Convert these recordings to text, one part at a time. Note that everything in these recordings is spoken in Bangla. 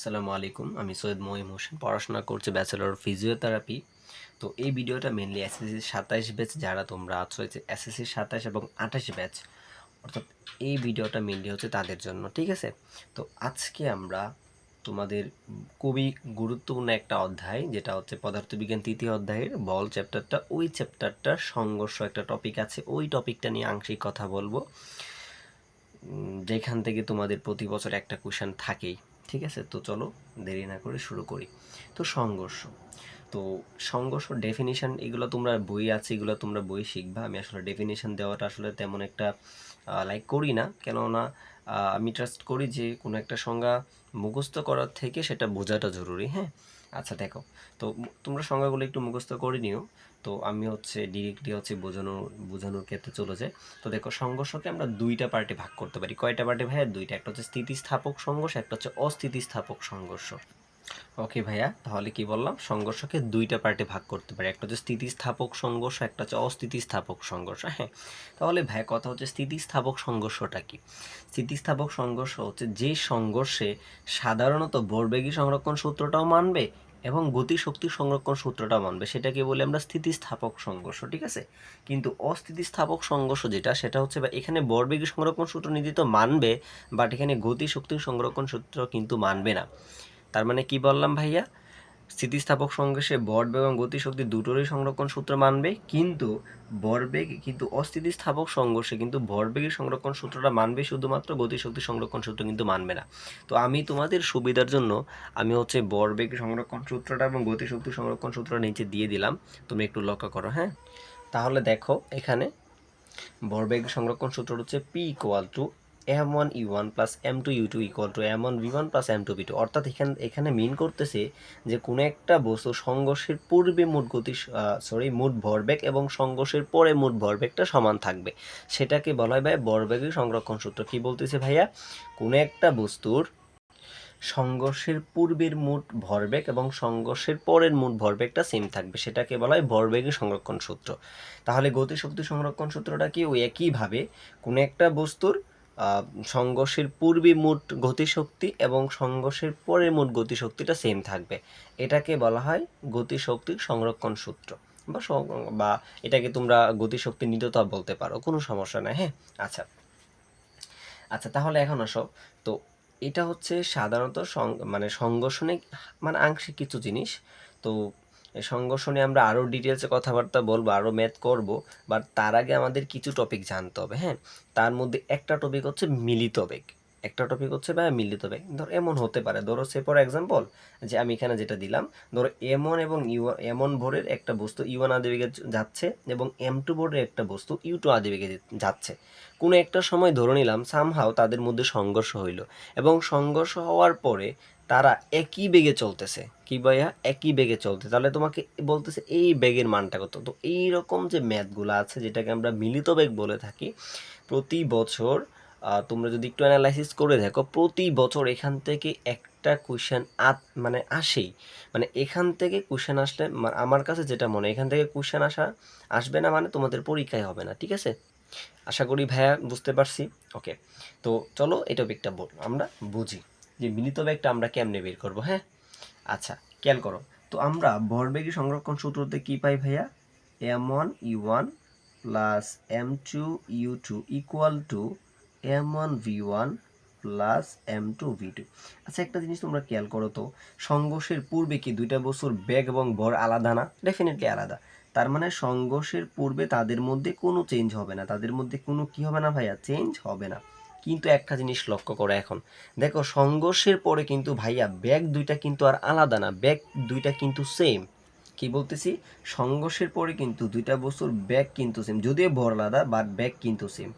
আসসালামু আলাইকুম। আমি সৈয়দ মহিম হোসেন, পড়াশোনা করছি ব্যাচেলর অফ ফিজিওথেরাপি। তো এই ভিডিওটা মেনলি এসএসসি 27 ব্যাচ যারা তোমরা আছো, যে এসএসসি 27 এবং 28 ব্যাচ, অর্থাৎ এই ভিডিওটা মেনলি হচ্ছে তাদের জন্য, ঠিক আছে? তো আজকে আমরা তোমাদের খুবই গুরুত্বপূর্ণ একটা অধ্যায়, যেটা হচ্ছে পদার্থবিজ্ঞান তৃতীয় অধ্যায়ের বল চ্যাপ্টারটা, ওই চ্যাপ্টারটার সংঘর্ষ একটা টপিক আছে, ওই টপিকটা নিয়ে আংশিক কথা বলবো, যেখান থেকে তোমাদের প্রতি বছর একটা কোশ্চেন থাকেই, ঠিক আছে? তো চলো দেরি না করে শুরু করি। তো সংঘর্ষ, তো সংঘর্ষ ডেফিনিশন এগুলো তোমরা বই আছে, এগুলো তোমরা বই শিখবা। আমি আসলে ডেফিনিশন দেওয়াটা আসলে তেমন একটা লাইক করি না, কেননা আমি ট্রাস্ট করি যে কোনো একটা সংজ্ঞা মুখস্থ করার থেকে সেটা বোঝাটা জরুরি। হ্যাঁ, আচ্ছা দেখো, তো তোমরা সংজ্ঞাগুলো একটু মুখস্থ করে নিও। তো আমি হচ্ছে ডিরেক্টলি হচ্ছে বোঝানোর ক্ষেত্রে চলে যাই। তো দেখো, সংঘর্ষকে আমরা দুইটা পার্টে ভাগ করতে পারি। কয়টা পার্টে ভাইয়া? দুইটা। একটা হচ্ছে স্থিতিস্থাপক সংঘর্ষ, একটা হচ্ছে অস্থিতিস্থাপক সংঘর্ষ। ওকে ভাইয়া, তাহলে কি বললাম? সংঘর্ষকে দুইটা পার্টে ভাগ করতে পারি, একটা হচ্ছে স্থিতিস্থাপক সংঘর্ষ, একটা হচ্ছে অস্থিতিস্থাপক সংঘর্ষ। হ্যাঁ, তাহলে ভাইয়া কথা হচ্ছে স্থিতিস্থাপক সংঘর্ষটা কি? স্থিতিস্থাপক সংঘর্ষ হচ্ছে যে সংঘর্ষে সাধারণত ভরবেগী সংরক্ষণ সূত্রটাও মানবে এবং গতিশক্তি সংরক্ষণ সূত্রটাও মানবে, সেটাকে বলি আমরা স্থিতিস্থাপক সংঘর্ষ, ঠিক আছে? কিন্তু অস্থিতিস্থাপক সংঘর্ষ যেটা, সেটা হচ্ছে বা এখানে ভরবেগী সংরক্ষণ সূত্র নির্দিত মানবে, বাট এখানে গতিশক্তি সংরক্ষণ সূত্র কিন্তু মানবে না। তার মানে কি বললাম ভাইয়া? স্থিতিস্থাপক সংঘর্ষে ভরবেগ এবং গতিশক্তি দুটোরই সংরক্ষণ সূত্র মানবে, কিন্তু অস্থিতিস্থাপক সংঘর্ষে কিন্তু ভরবেগের সংরক্ষণ সূত্রটা মানবে শুধুমাত্র, গতিশক্তি সংরক্ষণ সূত্র কিন্তু মানবে না। তো আমি তোমাদের সুবিধার জন্য আমি হচ্ছে ভরবেগ সংরক্ষণ সূত্রটা এবং গতিশক্তি সংরক্ষণ সূত্রটা নিচে দিয়ে দিলাম, তুমি একটু লক্ষ্য করো। হ্যাঁ, তাহলে দেখো এখানে ভরবেগ সংরক্ষণ সূত্র হচ্ছে P equal to m1 u1 plus m2 u2 equal to m1v1 plus m2v2। অর্থাৎ এখানে মিন করতেছে যে কোনো একটা বস্তু সংঘর্ষের পূর্বে মোট ভরবেগ এবং সংঘর্ষের পরে মোট ভরবেগটা সমান থাকবে, সেটাকে বলা হয় ভাই ভরবেগের সংরক্ষণ সূত্র। কি বলতেছে ভাইয়া? কোনো একটা বস্তুর সংঘর্ষের পূর্বের মোট ভরবেগ এবং সংঘর্ষের পরের মোট ভরবেগটা সেম থাকবে, সেটাকে বলা হয় ভরবেগের সংরক্ষণ সূত্র। তাহলে গতিশক্তি সংরক্ষণ সূত্রটা কি? ওই একইভাবে কোনো একটা বস্তুর সংঘর্ষের পূর্বে মোট গতিশক্তি এবং সংঘর্ষের পরের মোট গতিশক্তিটা সেম থাকবে, এটাকে বলা হয় গতিশক্তি সংরক্ষণ সূত্র, বা এটাকে তোমরা গতিশক্তি নিত্যতা বলতে পারো, কোনো সমস্যা নাই। হ্যাঁ, আচ্ছা আচ্ছা, তাহলে এখন আসো। তো এটা হচ্ছে সাধারণত সংঘর্ষণে আংশিক কিছু জিনিস। তো এই সংঘর্ষণে আমরা আরও ডিটেলসে কথাবার্তা বলবো, আরও ম্যাথ করব, বাট তার আগে আমাদের কিছু টপিক জানতে হবে। হ্যাঁ, তার মধ্যে একটা টপিক হচ্ছে মিলিত বেগ, একটা টপিক হচ্ছে বা মিলিত বেগ। ধর এমন হতে পারে, ধরো সে ফর এক্সাম্পল, যে আমি এখানে যেটা দিলাম, ধরো এমন এবং এমন ভরের একটা বস্তু ইউ1 আদি বেগে যাচ্ছে এবং m2 ভরের একটা বস্তু u2 আদি বেগে যাচ্ছে। কোনো একটা সময় ধরে নিলাম সামহাও তাদের মধ্যে সংঘর্ষ হইল, এবং সংঘর্ষ হওয়ার পরে তারা একই বেগে চলতেছে। কি ভাইয়া? একই বেগে চলতে, তাহলে তোমাকে বলতেছে এই বেগের মানটা কত। তো এইরকম যে ম্যাথগুলো আছে, যেটাকে আমরা মিলিত বেগ বলে থাকি, প্রতি বছর তোমরা যদি একটু অ্যানালাইসিস করে দেখো, প্রতি বছর এখান থেকে একটা কোশ্চেন আসেই। এখান থেকে কোশ্চেন আসলে আমার কাছে যেটা মনে হয়, এখান থেকে কোশ্চেন আসবে না মানে তোমাদের পরীক্ষায় হবে না, ঠিক আছে? আশা করি ভাইয়া বুঝতে পারছি। ওকে, তো চলো এই টপিকটা আমরা বুঝি যে মিলিত বেগটা আমরা কেমনে বের করব। হ্যাঁ, আচ্ছা খেয়াল করো। তো আমরা ভরবেগী সংরক্ষণ সূত্রতে কি পাই ভাইয়া? m1u1 plus m2u2 equal to m1v1 plus m2v2। আচ্ছা, একটা জিনিস তোমরা খেয়াল করো তো, সংঘর্ষের পূর্বে কি দুইটা বস্তুর বেগ এবং ভর আলাদা না? ডেফিনেটলি আলাদা। তার মানে সংঘর্ষের পূর্বে তাদের মধ্যে কোনো চেঞ্জ হবে না, তাদের মধ্যে কোনো কি হবে না ভাইয়া? চেঞ্জ হবে না। কিন্তু একটা জিনিস লক্ষ্য করো, এখন দেখো সংঘর্ষের পরে কিন্তু ভাইয়া বেগ দুইটা কিন্তু আর আলাদা না, বেগ দুইটা কিন্তু সেম। কি বলতেছি? সংঘর্ষের পরে কিন্তু দুইটা বস্তুর বেগ কিন্তু সেম, যদিও ভর আলাদা বাট বেগ কিন্তু সেম।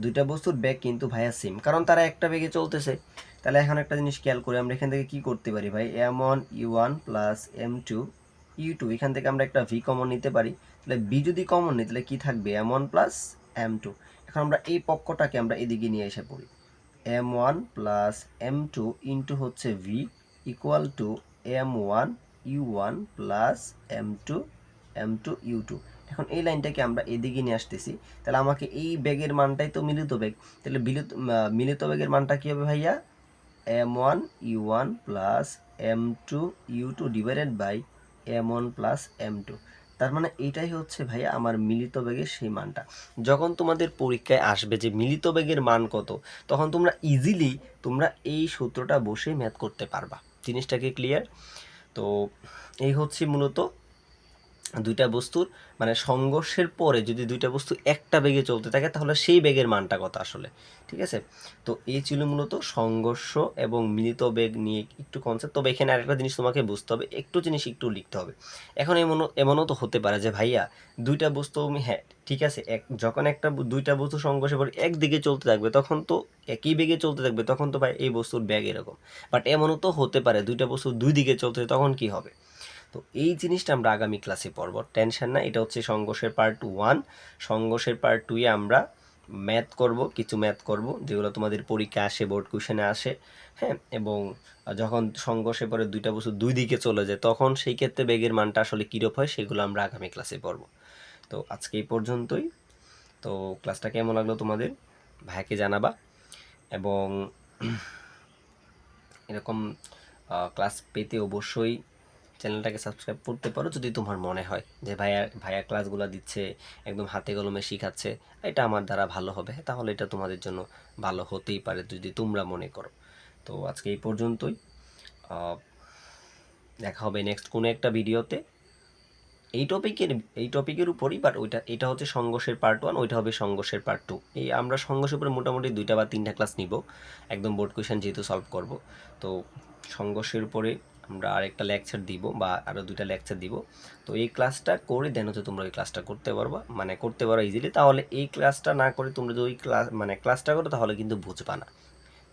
দুইটা বস্তুর বেগ কিন্তু ভাইয়া সেম, কারণ তারা একটা বেগে চলতেছে। তাহলে এখন একটা জিনিস খেয়াল করি, আমরা এখান থেকে কি করতে পারি ভাই? m1u1 প্লাস m2u2, এখান থেকে আমরা একটা ভি কমন নিতে পারি। তাহলে বি যদি কমন নিই, তাহলে কি থাকবে? m1 plus m2। এখন আমরা এই পক্ষটাকে আমরা এদিকে নিয়ে এসে পড়ি, m1 প্লাস m2 ইন্টু হচ্ছে V equal to m1u1 plus m2u2। এখন এই লাইনটাকে আমরা এদিকে নিয়ে আসতেছি, তাহলে আমাকে এই বেগের মানটাই তো মিলিত বেগ, তাহলে মিলিত বেগের মানটা কি হবে ভাইয়া? m1 u1 plus m2 u2 divided by m1 plus m2। তার মানে এটাই হচ্ছে ভাইয়া আমার মিলিত বেগের সেই মানটা। যখন তোমাদের পরীক্ষায় আসবে যে মিলিত বেগের মান কত, তখন তোমরা ইজিলি তোমরা এই সূত্রটা বসে ম্যাথ করতে পারবা। জিনিসটা কি ক্লিয়ার? তো এই হচ্ছে মূলত দুইটা বস্তুর মানে সংঘর্ষের পরে যদি দুইটা বস্তু একটা বেগে চলতে থাকে তাহলে সেই বেগের মানটা কত আসলে, ঠিক আছে? তো এই ছিল মূলত সংঘর্ষ এবং মিলিত বেগ নিয়ে একটু কনসেপ্ট। তবে এখানে আরেকটা জিনিস তোমাকে বুঝতে হবে, একটু জিনিস একটু লিখতে হবে। এখন এমনও তো হতে পারে যে ভাইয়া দুইটা বস্তু হ্যাঁ ঠিক আছে, যখন দুইটা বস্তু সংঘর্ষের পরে একদিকে চলতে থাকবে তখন তো একই বেগে চলতে থাকবে, তখন তো ভাই এই বস্তুর বেগ এরকম। বাট এমনও তো হতে পারে দুইটা বস্তু দুই দিকে চলতে, তখন কি হবে? তো এই জিনিসটা আমরা আগামী ক্লাসে পড়ব, টেনশন না। এটা হচ্ছে সংঘর্ষের পার্ট 1। সংঘর্ষের পার্ট 2 এ আমরা ম্যাথ করব, কিছু ম্যাথ করব যেগুলো তোমাদের পরীক্ষা আসে, বোর্ড কোশ্চেনে আসে, হ্যাঁ। এবং যখন সংঘর্ষের পরে দুইটা বস্তু দুই দিকে চলে যায় তখন সেই ক্ষেত্রে বেগের মানটা আসলে কীরূপ হয় সেগুলো আমরা আগামী ক্লাসে পড়ব। তো আজকে এই পর্যন্তই। তো ক্লাসটা কেমন লাগলো তোমাদের ভাইকে জানাবা, এবং এরকম ক্লাস পেতে অবশ্যই চ্যানেলটাকে সাবস্ক্রাইব করতে পারো যদি তোমার মনে হয় যে ভাইয়া ক্লাসগুলো দিচ্ছে, একদম হাতে কলমে শিখাচ্ছে, এটা আমার দ্বারা ভালো হবে, তাহলে এটা তোমাদের জন্য ভালো হতেই পারে যদি তোমরা মনে করো। তো আজকে এই পর্যন্তই, দেখা হবে নেক্সট কোনো একটা ভিডিওতে এই টপিকের উপরই। বাট এটা হচ্ছে সংঘর্ষের পার্ট 1, ওইটা হবে সংঘর্ষের পার্ট 2। এই আমরা সংঘর্ষের উপরে মোটামুটি 2টা বা 3টা ক্লাস নিব, একদম বোর্ড কোয়েশ্চেন যেহেতু সলভ করব। তো সংঘর্ষের উপরে আমরা আরেকটা লেকচার দিব বা আরও 2টা লেকচার দিব। তো এই ক্লাসটা করে দেন হচ্ছে তোমরা ওই ক্লাসটা করতে পারবা, মানে করতে পারো ইজিলি। তাহলে এই ক্লাসটা না করে তোমরা যদি ওই ক্লাসটা করো তাহলে কিন্তু বুঝবা না।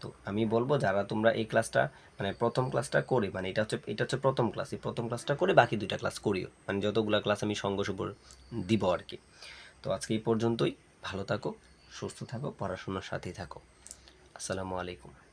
তো আমি বলবো যারা তোমরা এই ক্লাসটা মানে প্রথম ক্লাসটা করে, মানে এটা হচ্ছে প্রথম ক্লাস, এই প্রথম ক্লাসটা করে বাকি 2টা ক্লাস করিও, মানে যতগুলো ক্লাস আমি সংঘর্ষ উপর দিব আর কি। তো আজকে এই পর্যন্তই, ভালো থাকো, সুস্থ থাকো, পড়াশোনার সাথেই থাকো। আসসালামু আলাইকুম।